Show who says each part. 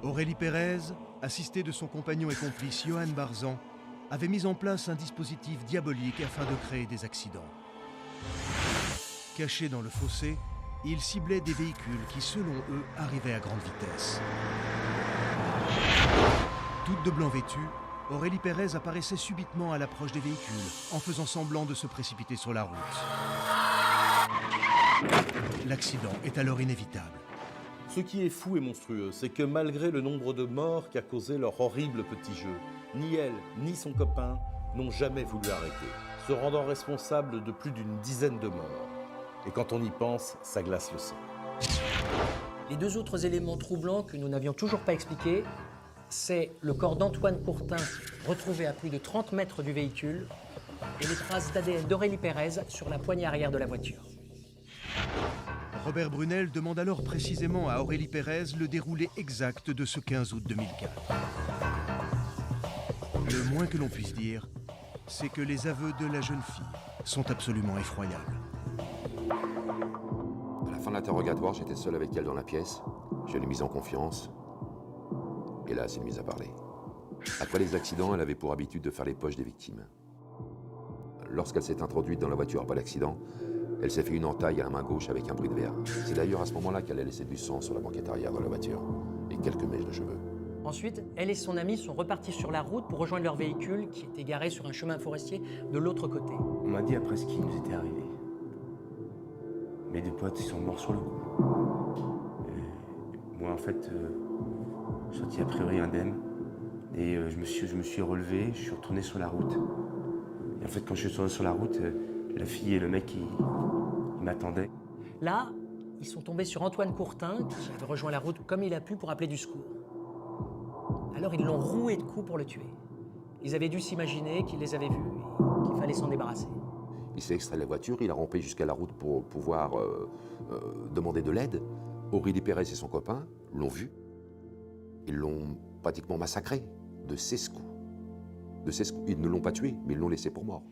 Speaker 1: Aurélie Pérez, assistée de son compagnon et complice Johan Barzan, avait mis en place un dispositif diabolique afin de créer des accidents. Cachés dans le fossé, ils ciblaient des véhicules qui, selon eux, arrivaient à grande vitesse. Toute de blanc vêtue, Aurélie Pérez apparaissait subitement à l'approche des véhicules, en faisant semblant de se précipiter sur la route. L'accident est alors inévitable.
Speaker 2: Ce qui est fou et monstrueux, c'est que malgré le nombre de morts qu'a causé leur horrible petit jeu, ni elle, ni son copain n'ont jamais voulu arrêter, se rendant responsables de plus d'une dizaine de morts. Et quand on y pense, ça glace le sang.
Speaker 3: Les deux autres éléments troublants que nous n'avions toujours pas expliqués, c'est le corps d'Antoine Courtin, retrouvé à plus de 30 mètres du véhicule, et les traces d'ADN d'Aurélie Pérez sur la poignée arrière de la voiture.
Speaker 1: Robert Brunel demande alors précisément à Aurélie Pérez le déroulé exact de ce 15 août 2004. Le moins que l'on puisse dire, c'est que les aveux de la jeune fille sont absolument effroyables.
Speaker 4: À la fin de l'interrogatoire, j'étais seul avec elle dans la pièce. Je l'ai mise en confiance. Et là, elle s'est mise à parler. Après les accidents, elle avait pour habitude de faire les poches des victimes. Lorsqu'elle s'est introduite dans la voiture après l'accident, elle s'est fait une entaille à la main gauche avec un bris de verre. C'est d'ailleurs à ce moment-là qu'elle a laissé du sang sur la banquette arrière de la voiture et quelques mèches de cheveux.
Speaker 3: Ensuite, elle et son ami sont repartis sur la route pour rejoindre leur véhicule qui était garé sur un chemin forestier de l'autre côté.
Speaker 5: On m'a dit après ce qui nous était arrivé. Mes deux potes, ils sont morts sur le coup. Et moi, en fait, je suis sorti a priori indemne. Et je me suis relevé, je suis retourné sur la route. Et en fait, quand je suis retourné sur la route, la fille et le mec, ils m'attendaient.
Speaker 3: Là, ils sont tombés sur Antoine Courtin, qui avait rejoint la route comme il a pu pour appeler du secours. Alors ils l'ont roué de coups pour le tuer. Ils avaient dû s'imaginer qu'il les avait vus et qu'il fallait s'en débarrasser.
Speaker 4: Il s'est extrait de la voiture, il a rampé jusqu'à la route pour pouvoir demander de l'aide. Aurélie Pérez et son copain l'ont vu. Ils l'ont pratiquement massacré de 16 coups. De 16 coups. Ils ne l'ont pas tué, mais ils l'ont laissé pour mort.